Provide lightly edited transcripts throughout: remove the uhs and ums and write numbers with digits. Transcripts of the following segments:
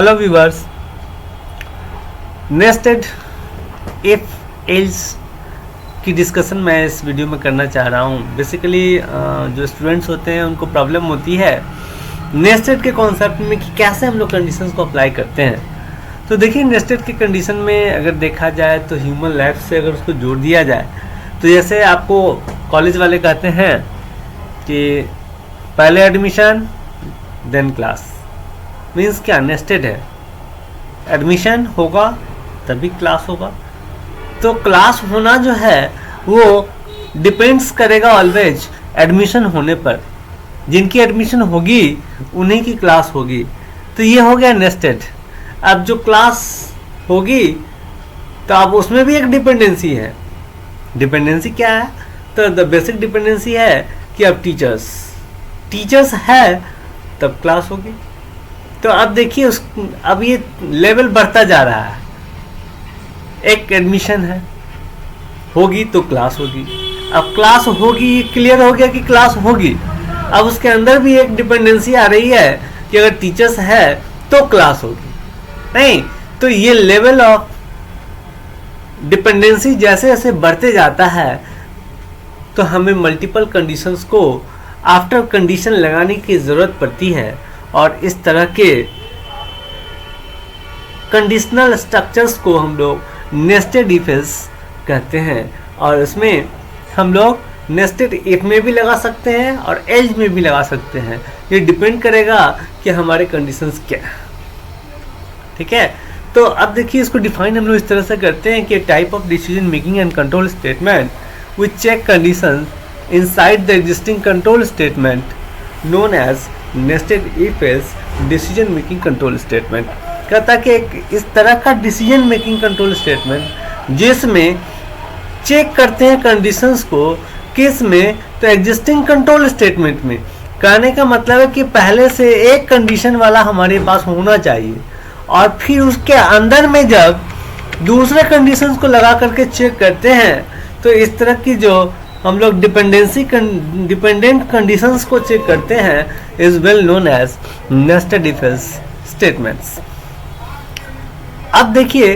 Hello viewers, nested if else की discussion मैं इस वीडियो में करना चाह रहा हूँ। बेसिकली जो स्टूडेंट्स होते हैं उनको प्रॉब्लम होती है नेस्टेड के कॉन्सेप्ट में कि कैसे हम लोग कंडीशंस को अप्लाई करते हैं। तो देखिए, नेस्टेड की कंडीशन में अगर देखा जाए तो ह्यूमन लाइफ से अगर उसको जोड़ दिया जाए तो जैसे आपको कॉलेज वाले कहते हैं कि पहले एडमिशन देन क्लास, मीन्स क्या नेस्टेड है। एडमिशन होगा तभी क्लास होगा। तो क्लास होना जो है वो डिपेंड्स करेगा ऑलवेज एडमिशन होने पर। जिनकी एडमिशन होगी उन्हीं की क्लास होगी। तो ये हो गया नेस्टेड। अब जो क्लास होगी तो अब उसमें भी एक डिपेंडेंसी है। डिपेंडेंसी क्या है? तो द बेसिक डिपेंडेंसी है कि अब टीचर्स है तब क्लास होगी। तो अब देखिए अब ये लेवल बढ़ता जा रहा है। एक एडमिशन है, होगी तो क्लास होगी। अब क्लास होगी, ये क्लियर हो गया कि क्लास होगी। अब उसके अंदर भी एक डिपेंडेंसी आ रही है कि अगर टीचर्स है तो क्लास होगी। नहीं तो ये लेवल ऑफ डिपेंडेंसी जैसे जैसे बढ़ते जाता है तो हमें मल्टीपल कंडीशंस को आफ्टर कंडीशन लगाने की ज़रूरत पड़ती है। और इस तरह के कंडीशनल स्ट्रक्चर्स को हम लोग नेस्टेड इफ्स कहते हैं। और इसमें हम लोग नेस्टेड इफ में भी लगा सकते हैं और एल्स में भी लगा सकते हैं। ये डिपेंड करेगा कि हमारे कंडीशंस क्या है। ठीक है, तो अब देखिए इसको डिफाइन हम लोग इस तरह से करते हैं कि type of decision making and control statement which check conditions inside the existing control statement known as nested if else decision making control statement। कहता कि एक इस तरह का डिसीजन मेकिंग कंट्रोल स्टेटमेंट जिसमें चेक करते हैं कंडीशंस को, किस में? तो एग्जिस्टिंग कंट्रोल स्टेटमेंट में। कहने का मतलब है कि पहले से एक कंडीशन वाला हमारे पास होना चाहिए और फिर उसके अंदर में जब दूसरे कंडीशंस को लगा करके चेक करते हैं तो इस तरह की जो हम लोग डिपेंडेंट कंडीशंस को चेक करते हैं is well known as nested if else statements. अब देखिए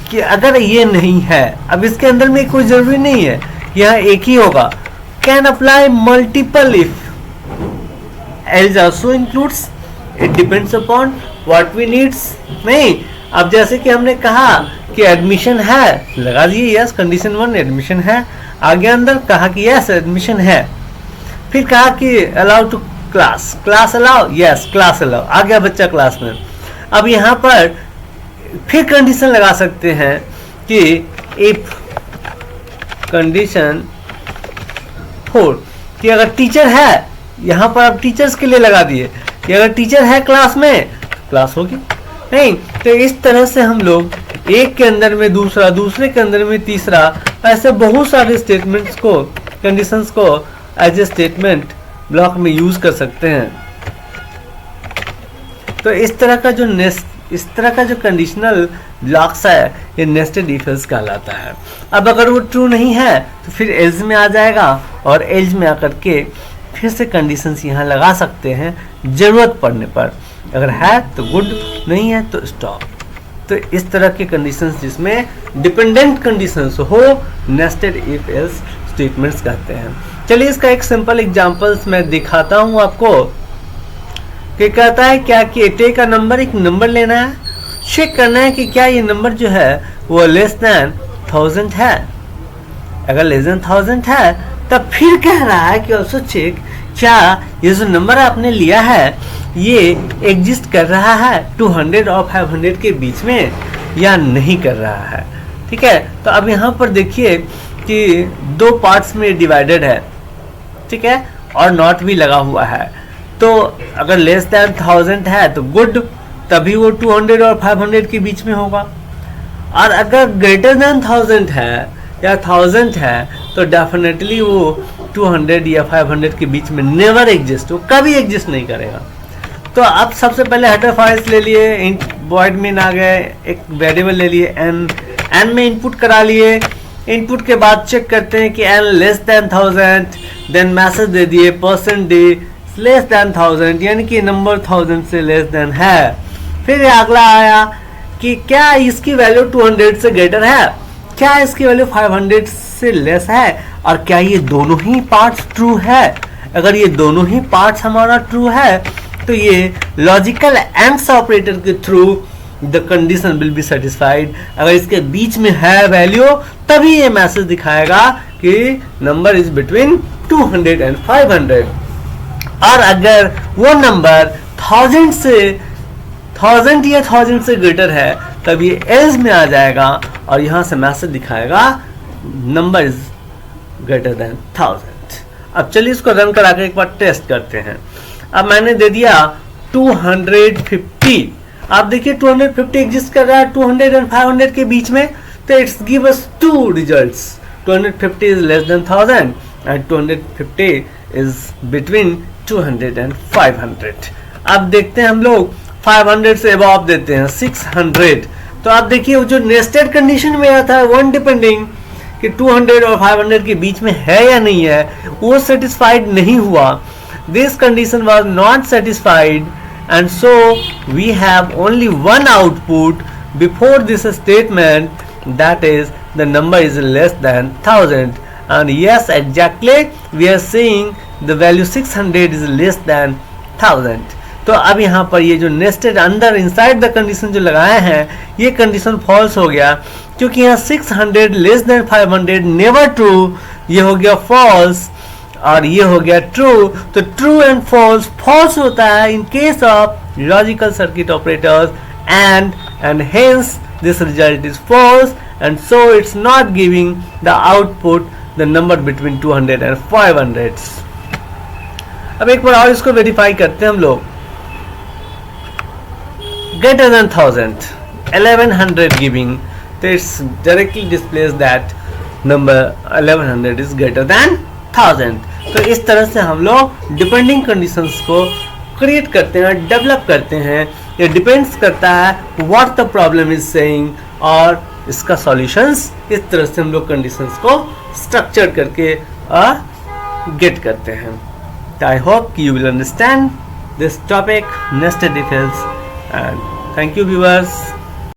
कि अगर ये नहीं है, अब इसके अंदर में कोई जरूरी नहीं है, यह एक ही होगा। Can apply multiple if else also includes, it depends upon what we needs. नहीं, अब जैसे कि हमने कहा कि एडमिशन है, लगा दिए यस, कंडीशन 1 एडमिशन है। आगे अंदर कहा कि यस एडमिशन है। फिर कहा कि allow to class allow, yes class allow, आ गया बच्चा क्लास में। अब यहाँ पर फिर कंडीशन लगा सकते हैं कि इफ कंडीशन 4 कि अगर टीचर है, यहाँ पर अब टीचर्स के लिए लगा दिए कि अगर टीचर है क्लास में क्लास होगी। नहीं तो इस तरह से हम लोग एक के अंदर में दूसरा, दूसरे के अंदर में तीसरा, ऐसे बहुत सारे स्टेटमेंट्स को, कंडीशंस को एज ए स्टेटमेंट ब्लॉक में यूज कर सकते हैं। तो इस तरह का जो कंडीशनल ब्लॉक्स है ये नेस्टेड इफ एल्स कहलाता है। अब अगर वो ट्रू नहीं है तो फिर एल्स में आ जाएगा और एल्स में आकर के फिर से कंडीशंस यहाँ लगा सकते हैं जरूरत पड़ने पर। अगर है तो गुड, नहीं है तो स्टॉप। तो इस तरह के कंडीशंस जिसमें डिपेंडेंट कंडीशंस हो नेस्टेड इफ एल्स स्टेटमेंट्स कहते हैं। चलिए इसका एक सिंपल एग्जांपल्स मैं दिखाता हूं आपको कि कहता है क्या कि टेक अ नंबर, एक नंबर लेना है, चेक करना है कि क्या ये नंबर जो है वो लेस देन 1000 है। अगर लेस देन 1000 है तब फिर कह रहा है कि ऑल्सो चेक क्या ये जो नंबर आपने लिया है ये एग्जिस्ट कर रहा है 200 और 500 के बीच में या नहीं कर रहा है। ठीक है, तो अब यहाँ पर देखिए कि दो पार्ट्स में डिवाइडेड है। ठीक है, और नॉट भी लगा हुआ है। तो अगर लेस देन 1000 है तो गुड, तभी वो 200 और 500 के बीच में होगा। और अगर ग्रेटर देन 1000 है या 1000 है तो डेफिनेटली वो 200 या 500 के बीच में नेवर एग्जिस्ट, वो कभी एग्जिस्ट नहीं करेगा। तो अब सबसे पहले हेडर फाइल्स ले लिए, वॉइड में आ गए, एक वेरिएबल ले लिए एन में इनपुट करा लिए। इनपुट के बाद चेक करते हैं कि n less than 1000, then message दे दिए %d लेस देन 1000, यानी कि नंबर 1000 से लेस देन है। फिर अगला आया कि क्या इसकी वैल्यू 200 से ग्रेटर है, क्या इसकी वैल्यू 500 से लेस है, और क्या ये दोनों ही पार्ट्स ट्रू है। अगर ये दोनों ही पार्ट्स हमारा ट्रू है तो ये लॉजिकल एंड्स ऑपरेटर के through the condition will be satisfied. अगर इसके बीच में है वैल्यू तभी ये मैसेज दिखाएगा कि नंबर इज बिटवीन 200 एंड 500। और अगर वो नंबर 1000 या 1000 से ग्रेटर है तब ये एल्स में आ जाएगा और यहां से मैसेज दिखाएगा नंबर इज ग्रेटर देन 1000। अब चलिए इसको रन करा के एक बार टेस्ट करते हैं। अब मैंने दे दिया 250। आप देखिए 250 एग्जिस्ट कर रहा है 200 एंड 500 के बीच में, तो it's give us two results. 250 is less than 1000 and 250 is between 200 and 500। अब देखते हैं हम लोग 500 से अबव देते हैं 600। तो आप देखिए जो नेस्टेड कंडीशन में आता है वन डिपेंडिंग कि 200 और 500 के बीच में है या नहीं है, वो सेटिस्फाइड नहीं हुआ। This condition was not satisfied and so we have only one output before this statement, that is the number is less than 1000, and yes exactly we are seeing the value 600 is less than 1000। तो अब यहाँ पर ये जो nested अंदर inside the condition जो लगाए हैं ये कंडीशन फॉल्स हो गया, क्योंकि यहाँ 600 लेस देन 500 नेवर ट्रू, ये हो गया फॉल्स और ये हो गया ट्रू। तो ट्रू एंड फॉल्स, फॉल्स होता है in case of logical circuit operators and hence this result is false, and so it's not giving the output the number between 200 and 500। अब एक बार और इसको वेरीफाई करते हैं हम लोग। greater than 1000 1100 giving, so it's directly displays that number 1100 is greater than 1000। तो इस तरह से हम लोग डिपेंडिंग कंडीशंस को क्रिएट करते हैं, डेवलप करते हैं। ये डिपेंड्स करता है what the problem is saying, और इसका सॉल्यूशंस इस तरह से हम लोग कंडीशंस को स्ट्रक्चर करके गेट करते हैं। तो I hope you will understand this topic nested if else, and thank you viewers.